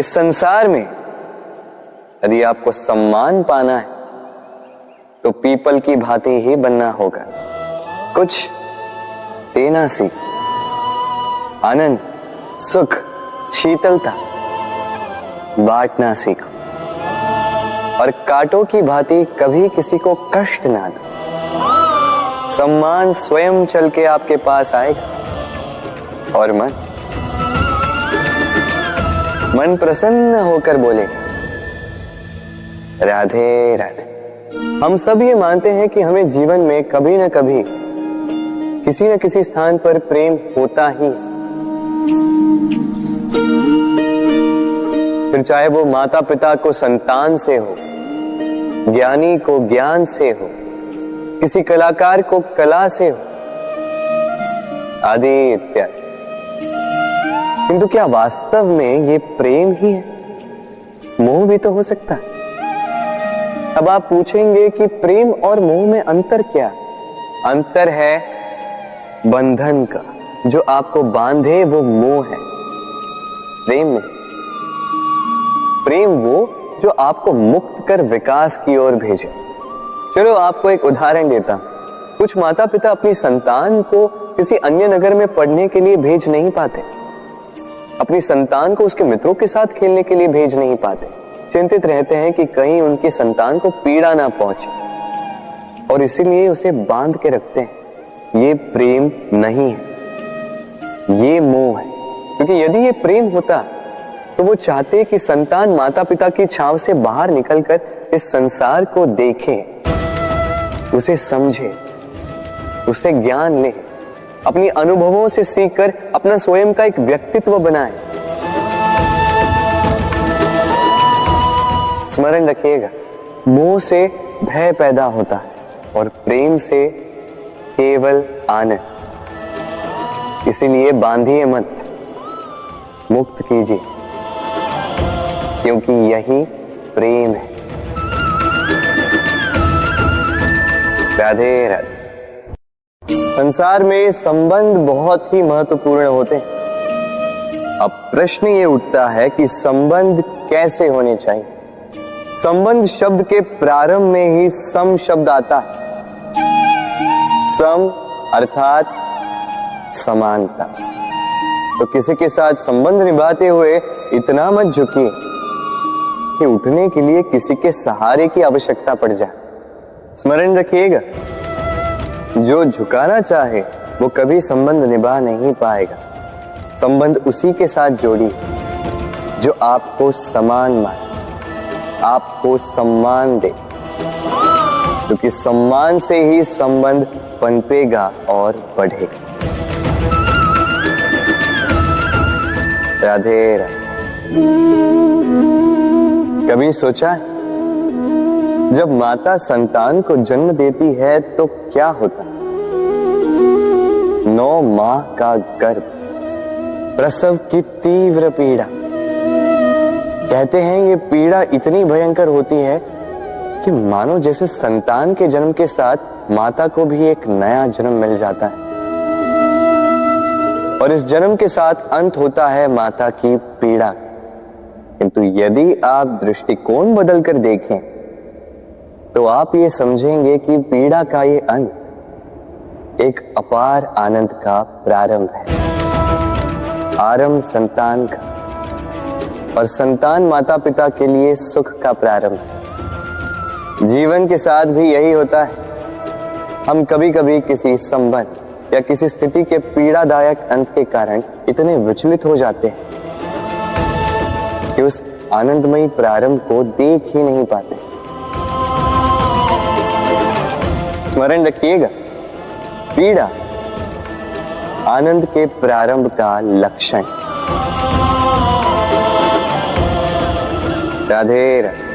इस संसार में यदि आपको सम्मान पाना है तो पीपल की भांति ही बनना होगा। कुछ देना सीख, आनंद, सुख, शीतलता बांटना सीखो और कांटों की भांति कभी किसी को कष्ट ना दो। सम्मान स्वयं चल के आपके पास आएगा और मन प्रसन्न होकर बोलेगा, राधे राधे। हम सब ये मानते हैं कि हमें जीवन में कभी न कभी किसी न किसी स्थान पर प्रेम होता ही, फिर चाहे वो माता पिता को संतान से हो, ज्ञानी को ज्ञान से हो, किसी कलाकार को कला से हो, आदि इत्यादि। किंतु क्या वास्तव में ये प्रेम ही है? मोह भी तो हो सकता है। अब आप पूछेंगे कि प्रेम और मोह में अंतर क्या? अंतर है बंधन का, जो आपको बांधे वो मोह है, प्रेम में। प्रेम वो जो आपको मुक्त कर विकास की ओर भेजे। चलो आपको एक उदाहरण देता हूं। कुछ माता पिता अपनी संतान को किसी अन्य नगर में पढ़ने के लिए भेज नहीं पाते, अपनी संतान को उसके मित्रों के साथ खेलने के लिए भेज नहीं पाते, चिंतित रहते हैं कि कहीं उनकी संतान को पीड़ा ना पहुंचे और इसीलिए उसे बांध के रखते हैं। ये प्रेम नहीं है, ये मोह है। क्योंकि यदि ये प्रेम होता तो वो चाहते कि संतान माता पिता की छांव से बाहर निकलकर इस संसार को देखे, उसे समझे, उससे ज्ञान ले, अपनी अनुभवों से सीखकर अपना स्वयं का एक व्यक्तित्व बनाए। स्मरण रखिएगा, मोह से भय पैदा होता है और प्रेम से केवल आनंद। इसीलिए बांधिए मत, मुक्त कीजिए, क्योंकि यही प्रेम है। राधे राधे। संसार में संबंध बहुत ही महत्वपूर्ण होते हैं। अब प्रश्न ये उठता है कि संबंध कैसे होने चाहिए। संबंध शब्द के प्रारंभ में ही सम शब्द आता है। सम अर्थात समानता। तो किसी के साथ संबंध निभाते हुए इतना मत झुकिए कि उठने के लिए किसी के सहारे की आवश्यकता पड़ जाए। स्मरण रखिएगा, जो झुकाना चाहे वो कभी संबंध निभा नहीं पाएगा। संबंध उसी के साथ जोड़िए जो आपको समान माने, आपको सम्मान दे, क्योंकि सम्मान से ही संबंध पनपेगा और बढ़ेगा। राधे राधे। कभी सोचा है जब माता संतान को जन्म देती है तो क्या होता? 9 माह का गर्भ, प्रसव की तीव्र पीड़ा। कहते हैं ये पीड़ा इतनी भयंकर होती है कि मानो जैसे संतान के जन्म के साथ माता को भी एक नया जन्म मिल जाता है और इस जन्म के साथ अंत होता है माता की पीड़ा। किंतु यदि आप दृष्टिकोण बदलकर देखें तो आप ये समझेंगे कि पीड़ा का ये अंत एक अपार आनंद का प्रारंभ है। आरंभ संतान का और संतान माता पिता के लिए सुख का प्रारंभ है। जीवन के साथ भी यही होता है। हम कभी कभी किसी संबंध या किसी स्थिति के पीड़ादायक अंत के कारण इतने विचलित हो जाते हैं कि उस आनंदमयी प्रारंभ को देख ही नहीं पाते। स्मरण रखिएगा, पीड़ा आनंद के प्रारंभ का लक्षण। राधे राधे।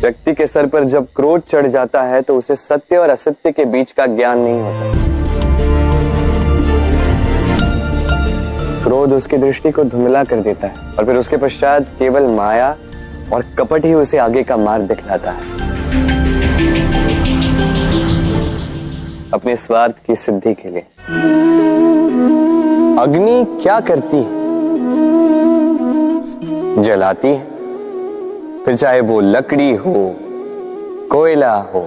व्यक्ति के सर पर जब क्रोध चढ़ जाता है तो उसे सत्य और असत्य के बीच का ज्ञान नहीं होता। क्रोध उसकी दृष्टि को धुंधला कर देता है और फिर उसके पश्चात केवल माया और कपट ही उसे आगे का मार्ग दिखलाता है। अपने स्वार्थ की सिद्धि के लिए। अग्नि क्या करती है? जलाती है, फिर चाहे वो लकड़ी हो, कोयला हो,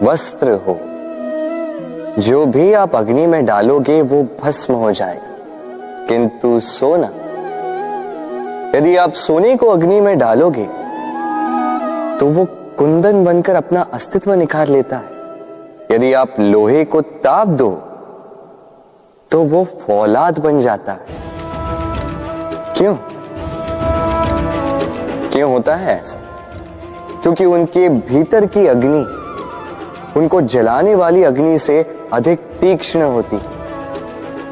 वस्त्र हो, जो भी आप अग्नि में डालोगे वो भस्म हो जाएगा। किंतु सोना, यदि आप सोने को अग्नि में डालोगे तो वो कुंदन बनकर अपना अस्तित्व निखार लेता है। यदि आप लोहे को ताप दो तो वो फौलाद बन जाता है। क्यों होता है ऐसा? क्योंकि उनके भीतर की अग्नि उनको जलाने वाली अग्नि से अधिक तीक्ष्ण होती।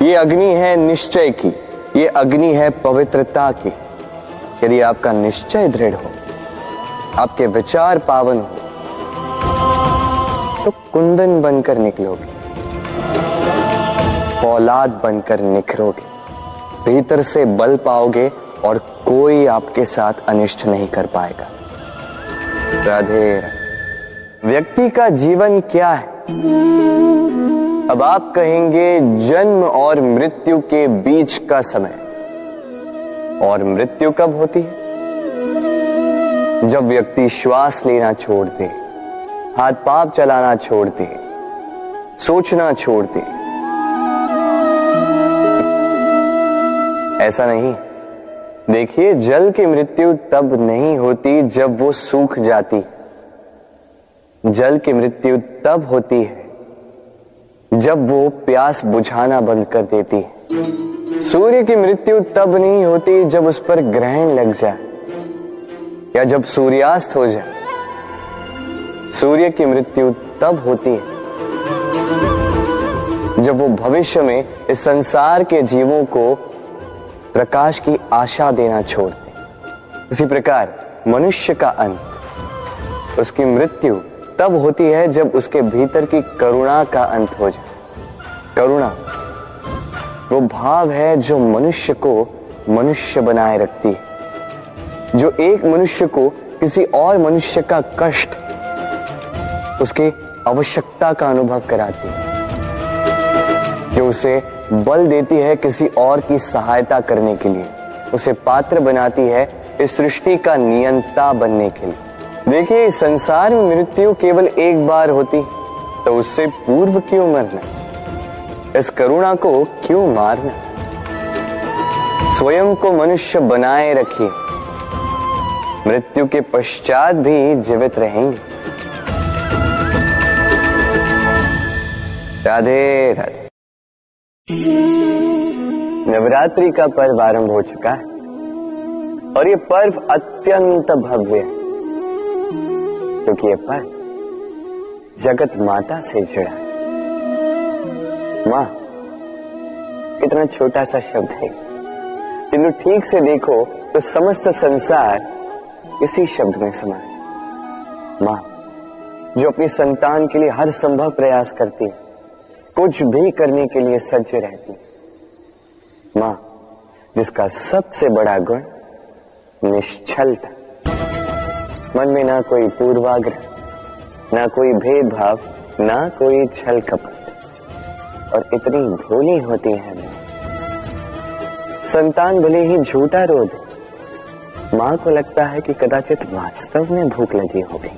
ये अग्नि है निश्चय की, ये अग्नि है पवित्रता की। यदि आपका निश्चय दृढ़ हो, आपके विचार पावन हो, तो कुंदन बनकर निकलोगे, फौलाद बनकर निखरोगे, भीतर से बल पाओगे और कोई आपके साथ अनिष्ट नहीं कर पाएगा। राधे। व्यक्ति का जीवन क्या है? अब आप कहेंगे जन्म और मृत्यु के बीच का समय। और मृत्यु कब होती है? जब व्यक्ति श्वास लेना छोड़ दे, हाथ पांव चलाना छोड़ दे, सोचना छोड़ दे। ऐसा नहीं। देखिए, जल की मृत्यु तब नहीं होती जब वो सूख जाती। जल की मृत्यु तब होती है जब वो प्यास बुझाना बंद कर देती है। सूर्य की मृत्यु तब नहीं होती जब उस पर ग्रहण लग जाए या जब सूर्यास्त हो जाए। सूर्य की मृत्यु तब होती है जब वो भविष्य में इस संसार के जीवों को प्रकाश की आशा देना छोड़ दे। उसी प्रकार मनुष्य का अंत, उसकी मृत्यु तब होती है जब उसके भीतर की करुणा का अंत हो जाए। करुणा वो भाव है जो मनुष्य को मनुष्य बनाए रखती है, जो एक मनुष्य को किसी और मनुष्य का कष्ट, उसकी आवश्यकता का अनुभव कराती है, जो उसे बल देती है किसी और की सहायता करने के लिए, उसे पात्र बनाती है इस सृष्टि का नियंता बनने के लिए। देखिए, इस संसार में मृत्यु केवल एक बार होती, तो उससे पूर्व क्यों मरना? इस करुणा को क्यों मारना? स्वयं को मनुष्य बनाए रखिए, मृत्यु के पश्चात भी जीवित रहेंगे। राधे राधे। नवरात्रि का पर्व आरंभ हो चुका है और ये पर्व अत्यंत भव्य है, क्योंकि ये पर्व जगत माता से जुड़ा है। मां कितना छोटा सा शब्द है, किंतु ठीक से देखो तो समस्त संसार इसी शब्द में समा है। मां जो अपनी संतान के लिए हर संभव प्रयास करती है, कुछ भी करने के लिए सज्ज रहती है। मां जिसका सबसे बड़ा गुण निश्चलता, मन में ना कोई पूर्वाग्रह, ना कोई भेदभाव, ना कोई छल कपट, और इतनी भोली होती है मां। संतान भले ही झूठा रो दे, मां को लगता है कि कदाचित वास्तव में भूख लगी होगी।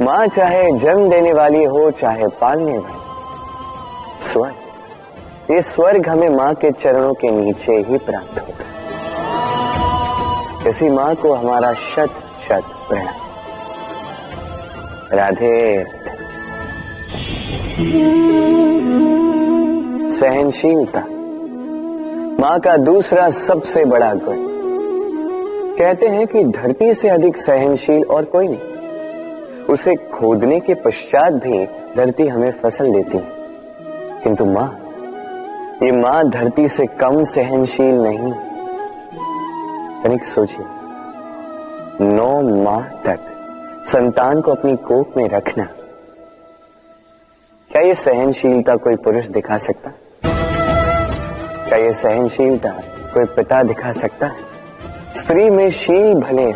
मां चाहे जन्म देने वाली हो, चाहे पालने वाली, स्वर्ग, ये स्वर्ग हमें मां के चरणों के नीचे ही प्राप्त होता है। इसी मां को हमारा शत शत प्रणाम। राधे। सहनशीलता मां का दूसरा सबसे बड़ा गुण। कहते हैं कि धरती से अधिक सहनशील और कोई नहीं। उसे खोदने के पश्चात भी धरती हमें फसल देती है, किंतु मां, ये मां धरती से कम सहनशील नहीं। तनिक सोचिए, 9 माह तक संतान को अपनी कोख में रखना, क्या ये सहनशीलता कोई पुरुष दिखा सकता? क्या ये सहनशीलता कोई पिता दिखा सकता है? स्त्री में शील भले,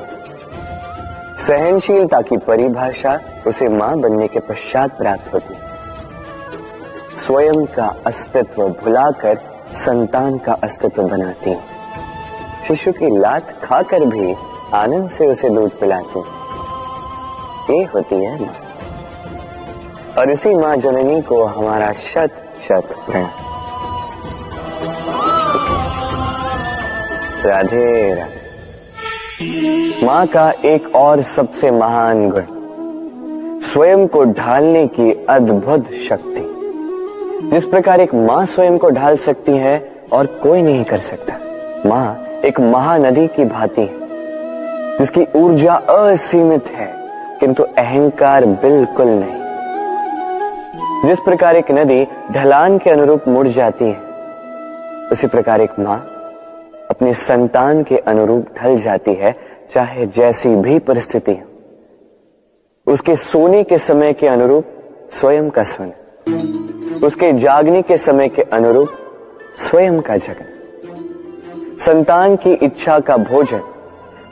सहनशीलता की परिभाषा उसे मां बनने के पश्चात प्राप्त होती है। स्वयं का अस्तित्व भुलाकर संतान का अस्तित्व बनाती है। शिशु की लात खाकर भी आनंद से उसे दूध पिलाती है। ये होती है माँ। और इसी माँ जननी को हमारा शत शत प्रणाम। राधे राधे। माँ का एक और सबसे महान गुण, स्वयं को ढालने की अद्भुत शक्ति। जिस प्रकार एक माँ स्वयं को ढाल सकती है और कोई नहीं कर सकता। माँ एक महानदी की भांति है जिसकी ऊर्जा असीमित है किंतु अहंकार बिल्कुल नहीं। जिस प्रकार एक नदी ढलान के अनुरूप मुड़ जाती है, उसी प्रकार एक माँ अपने संतान के अनुरूप ढल जाती है, चाहे जैसी भी परिस्थिति हो। उसके सोने के समय के अनुरूप स्वयं का सोना, उसके जागने के समय के अनुरूप स्वयं का जगना। संतान की इच्छा का भोजन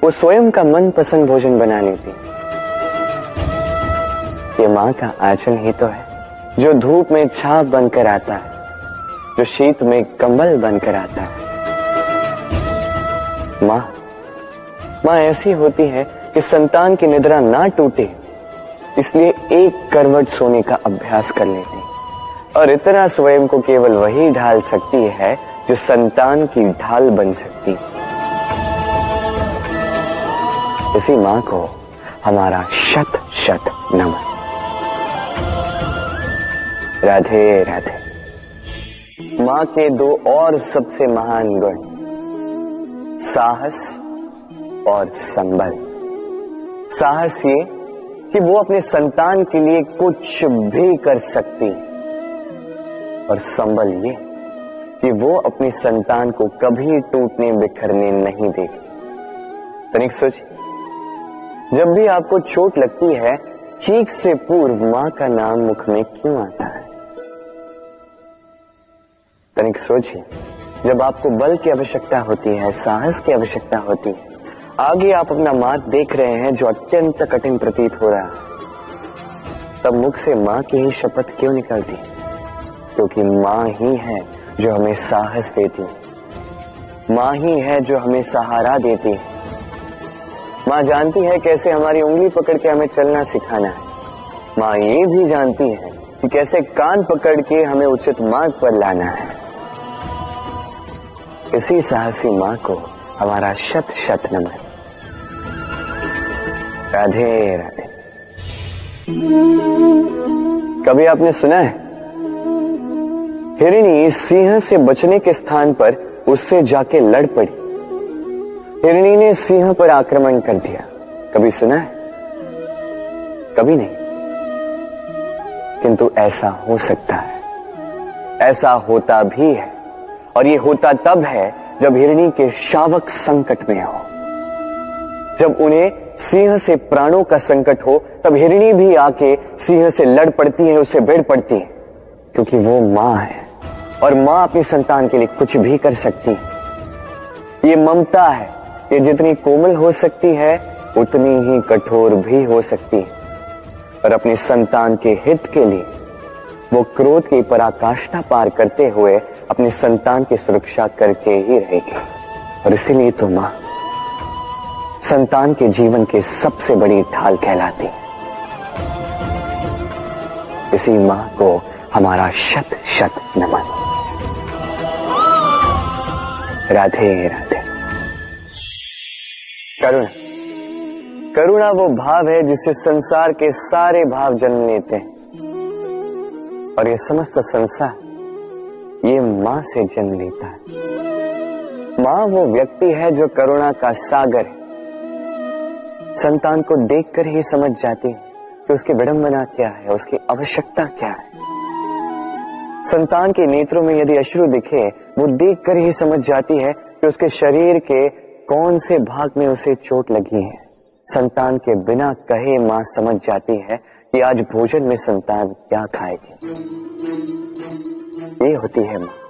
वो स्वयं का मनपसंद भोजन बना लेती। ये माँ का आंचल ही तो है जो धूप में छाप बनकर आता है, जो शीत में कंबल बनकर आता है। माँ ऐसी होती है कि संतान की निद्रा ना टूटे, इसलिए एक करवट सोने का अभ्यास कर लेती और इतना स्वयं को केवल वही ढाल सकती है जो संतान की ढाल बन सकती। इसी माँ को हमारा शत शत नमन। राधे राधे। माँ के दो और सबसे महान गुण, साहस और संबल। साहस ये कि वो अपने संतान के लिए कुछ भी कर सकती है, और संबल ये कि वो अपनी संतान को कभी टूटने बिखरने नहीं देगी। तनिक सोचिए, जब भी आपको चोट लगती है, चीख से पूर्व मां का नाम मुख में क्यों आता है? तनिक सोचिए, जब आपको बल की आवश्यकता होती है, साहस की आवश्यकता होती है, आगे आप अपना मार्ग देख रहे हैं जो अत्यंत कठिन प्रतीत हो रहा है, तब मुख से मां की ही शपथ क्यों निकलती? क्योंकि मां ही है जो हमें साहस देती है, मां ही है जो हमें सहारा देती है। मां जानती है कैसे हमारी उंगली पकड़ के हमें चलना सिखाना है। मां ये भी जानती है कि कैसे कान पकड़ के हमें उचित मार्ग पर लाना है। इसी साहसी मां को हमारा शत शत नमन। राधे राधे। कभी आपने सुना है, हिरणी सिंह से बचने के स्थान पर उससे जाके लड़ पड़ी। हिरणी ने सिंह पर आक्रमण कर दिया। कभी सुना है? कभी नहीं। किंतु ऐसा हो सकता है, ऐसा होता भी है, और ये होता तब है जब हिरणी के शावक संकट में हो। जब उन्हें सिंह से प्राणों का संकट हो, तब हिरणी भी आके सिंह से लड़ पड़ती है, उससे भिड़ पड़ती है, क्योंकि वो मां है और मां अपनी संतान के लिए कुछ भी कर सकती है। ये ममता है, ये जितनी कोमल हो सकती है उतनी ही कठोर भी हो सकती है, और अपनी संतान के हित के लिए वो क्रोध की पराकाष्ठा पार करते हुए अपनी संतान की सुरक्षा करके ही रहेगी। और इसीलिए तो मां संतान के जीवन की सबसे बड़ी ढाल कहलाती। इसी मां को हमारा शत शत नमन। राधे राधे। करुणा, करुणा वो भाव है जिससे संसार के सारे भाव जन्म लेते हैं, और ये समस्त संसार ये मां से जन्म लेता है। मां वो व्यक्ति है जो करुणा का सागर है। संतान को देखकर ही समझ जाती है कि उसकी विडंबना क्या है, उसकी आवश्यकता क्या है। संतान के नेत्रों में यदि अश्रु दिखे, वो देखकर ही समझ जाती है कि उसके शरीर के कौन से भाग में उसे चोट लगी है। संतान के बिना कहे मां समझ जाती है कि आज भोजन में संतान क्या खाएगी। ये होती है मां।